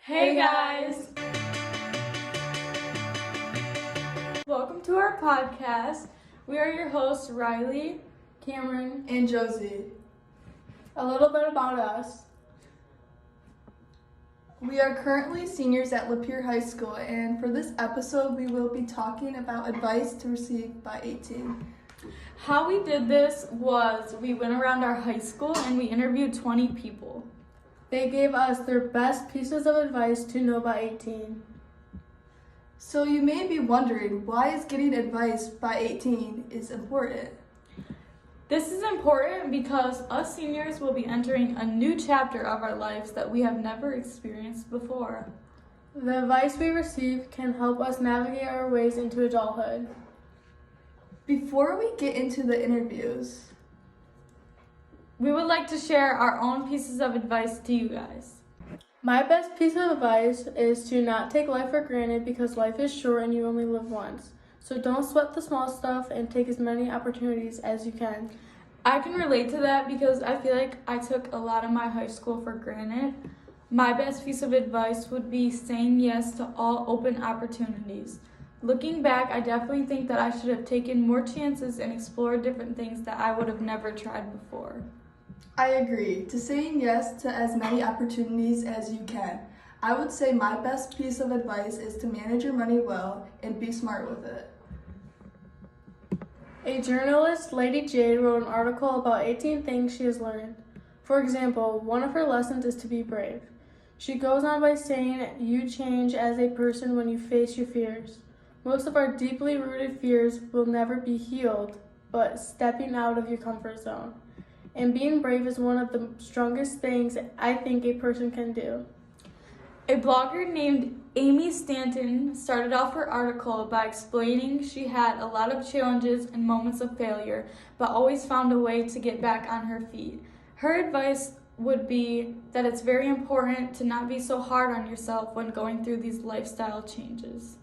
Hey guys! Welcome to our podcast. We are your hosts, Riley, Cameron, and Josie. A little bit about us. We are currently seniors at Lapeer High School, and for this episode, we will be talking about advice to receive by 18. How we did this was we went around our high school and we interviewed 20 people. They gave us their best pieces of advice to know by 18. So you may be wondering, why is getting advice by 18 is important? This is important because us seniors will be entering a new chapter of our lives that we have never experienced before. The advice we receive can help us navigate our ways into adulthood. Before we get into the interviews, we would like to share our own pieces of advice to you guys. My best piece of advice is to not take life for granted because life is short and you only live once. So don't sweat the small stuff and take as many opportunities as you can. I can relate to that because I feel like I took a lot of my high school for granted. My best piece of advice would be saying yes to all open opportunities. Looking back, I definitely think that I should have taken more chances and explored different things that I would have never tried before. I agree to saying yes to as many opportunities as you can. I would say my best piece of advice is to manage your money well and be smart with it. A journalist, Lady Jade, wrote an article about 18 things she has learned. For example, one of her lessons is to be brave. She goes on by saying you change as a person when you face your fears. Most of our deeply rooted fears will never be healed, but stepping out of your comfort zone. And being brave is one of the strongest things I think a person can do. A blogger named Amy Stanton started off her article by explaining she had a lot of challenges and moments of failure, but always found a way to get back on her feet. Her advice would be that it's very important to not be so hard on yourself when going through these lifestyle changes.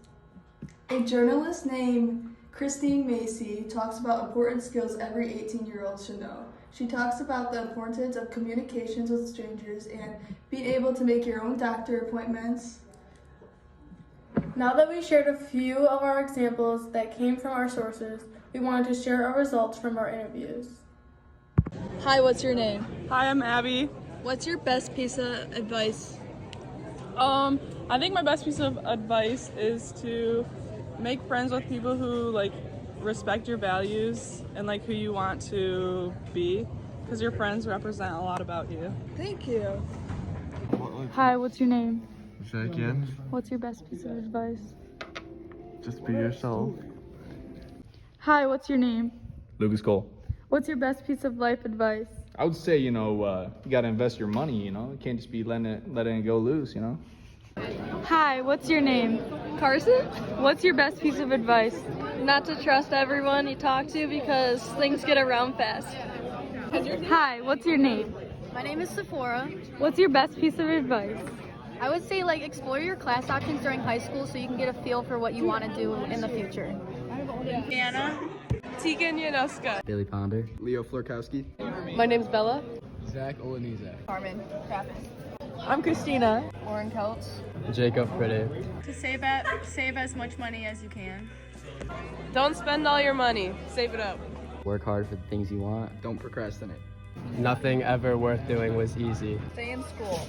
A journalist named Christine Macy talks about important skills every 18-year-old should know. She talks about the importance of communications with strangers and being able to make your own doctor appointments. Now that we shared a few of our examples that came from our sources, we wanted to share our results from our interviews. Hi, what's your name? Hi, I'm Abby. What's your best piece of advice? I think my best piece of advice is to make friends with people who respect your values and who you want to be, because your friends represent a lot about you. Thank you. Hi, what's your name? Say again. What's your best piece of advice? Just be yourself. Hi, what's your name? Lucas Cole. What's your best piece of life advice? I would say, you gotta invest your money, You can't just be letting it go loose, Hi, what's your name? Carson? What's your best piece of advice? Not to trust everyone you talk to because things get around fast. Hi, what's your name? My name is Sephora. What's your best piece of advice? I would say explore your class options during high school so you can get a feel for what you want to do in the future. Anna. Tegan Yanuska. Billy Ponder. Leo Florkowski. My name's Bella. Zach Olenizak. Carmen Travis. I'm Christina. Lauren Coates. Jacob Friday. To save as much money as you can. Don't spend all your money. Save it up. Work hard for the things you want. Don't procrastinate. Nothing ever worth doing was easy. Stay in school.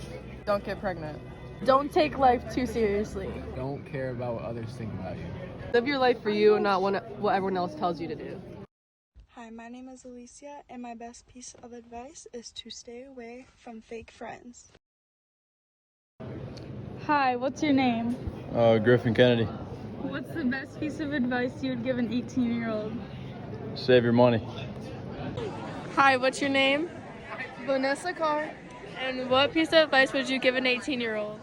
Don't get pregnant. Don't take life too seriously. Don't care about what others think about you. Live your life for you and not what everyone else tells you to do. Hi, my name is Alicia, and my best piece of advice is to stay away from fake friends. Hi, what's your name? Griffin Kennedy. What's the best piece of advice you would give an 18-year-old? Save your money. Hi, what's your name? Vanessa Carr. And what piece of advice would you give an 18-year-old?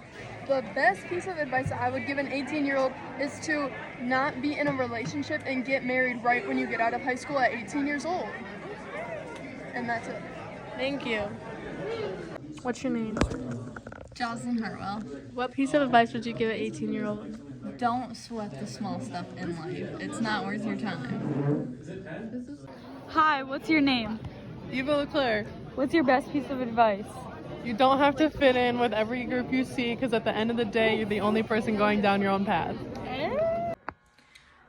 The best piece of advice I would give an 18-year-old is to not be in a relationship and get married right when you get out of high school at 18 years old. And that's it. Thank you. What's your name? Jocelyn Hartwell. What piece of advice would you give an 18-year-old? Don't sweat the small stuff in life. It's not worth your time. Hi, what's your name? Eva LeClaire. What's your best piece of advice? You don't have to fit in with every group you see because at the end of the day, you're the only person going down your own path.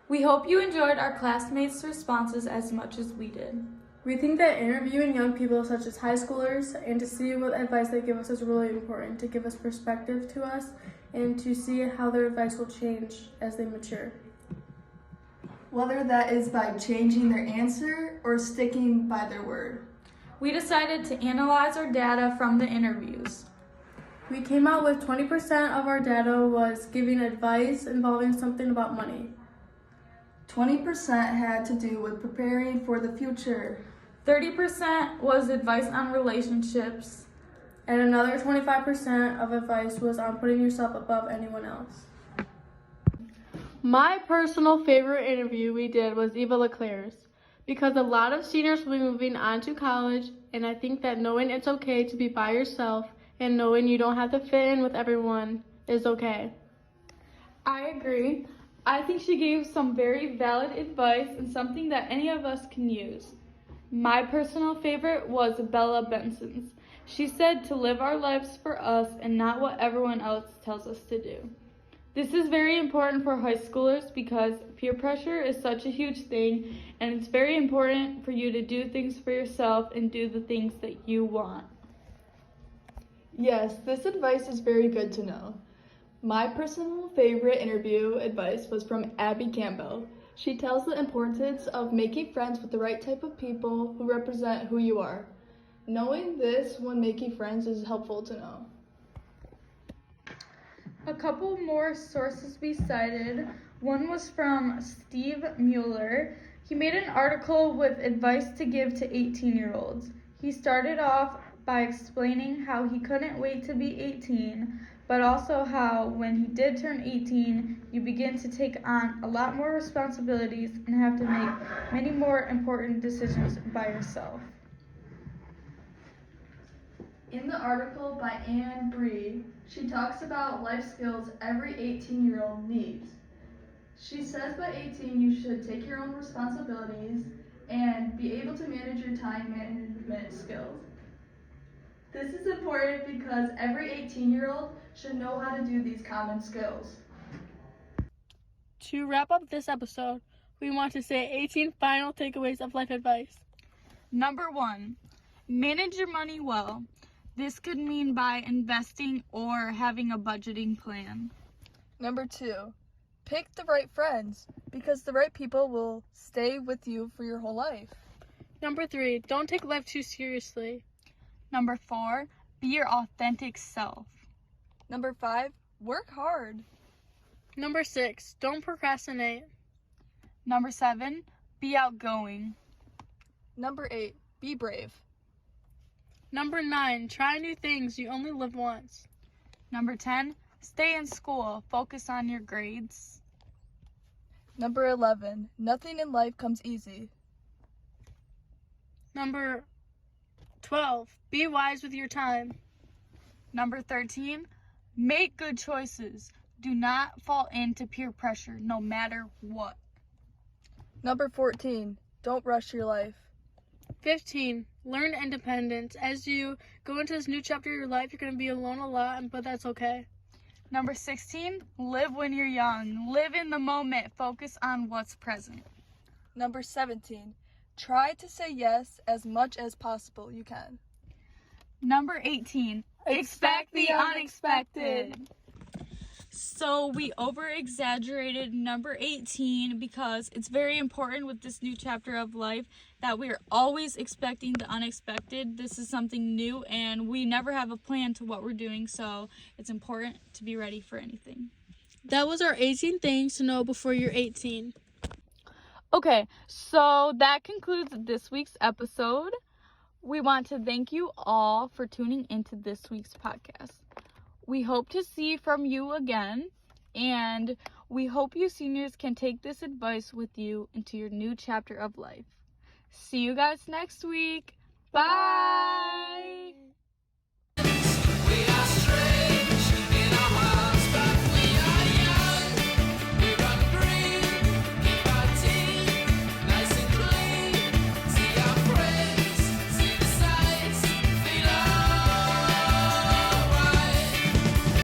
We hope you enjoyed our classmates' responses as much as we did. We think that interviewing young people such as high schoolers and to see what advice they give us is really important to give us perspective to us and to see how their advice will change as they mature. Whether that is by changing their answer or sticking by their word. We decided to analyze our data from the interviews. We came out with 20% of our data was giving advice involving something about money. 20% had to do with preparing for the future. 30% was advice on relationships. And another 25% of advice was on putting yourself above anyone else. My personal favorite interview we did was Eva LeClaire's because a lot of seniors will be moving on to college, and I think that knowing it's okay to be by yourself and knowing you don't have to fit in with everyone is okay. I agree. I think she gave some very valid advice and something that any of us can use. My personal favorite was Bella Benson's. She said to live our lives for us and not what everyone else tells us to do. This is very important for high schoolers because peer pressure is such a huge thing, and it's very important for you to do things for yourself and do the things that you want. Yes, this advice is very good to know. My personal favorite interview advice was from Abby Campbell. She tells the importance of making friends with the right type of people who represent who you are. Knowing this when making friends is helpful to know. A couple more sources we cited. One was from Steve Mueller. He made an article with advice to give to 18-year-olds. He started off by explaining how he couldn't wait to be 18, but also how when he did turn 18, you begin to take on a lot more responsibilities and have to make many more important decisions by yourself. In the article by Anne Bree, she talks about life skills every 18-year-old needs. She says by 18 you should take your own responsibilities and be able to manage your time management skills. This is important because every 18-year-old should know how to do these common skills. To wrap up this episode, we want to say 18 final takeaways of life advice. Number 1, manage your money well. This could mean by investing or having a budgeting plan. Number 2, pick the right friends because the right people will stay with you for your whole life. Number 3, don't take life too seriously. Number 4, be your authentic self. Number 5, work hard. Number 6, don't procrastinate. Number 7, be outgoing. Number 8, be brave. Number 9, try new things. You only live once. Number 10, stay in school. Focus on your grades. Number 11, nothing in life comes easy. Number 12, be wise with your time. Number 13, make good choices. Do not fall into peer pressure, no matter what. Number 14, don't rush your life. 15, learn independence. As you go into this new chapter of your life, you're going to be alone a lot, but that's okay. Number 16, live when you're young. Live in the moment. Focus on what's present. Number 17, try to say yes as much as possible you can. Number 18, expect the unexpected. So we over-exaggerated number 18 because it's very important with this new chapter of life that we're always expecting the unexpected. This is something new and we never have a plan to what we're doing, so it's important to be ready for anything. That was our 18 things to know before you're 18. Okay, so that concludes this week's episode. We want to thank you all for tuning into this week's podcast. We hope to see from you again, and we hope you seniors can take this advice with you into your new chapter of life. See you guys next week. Bye!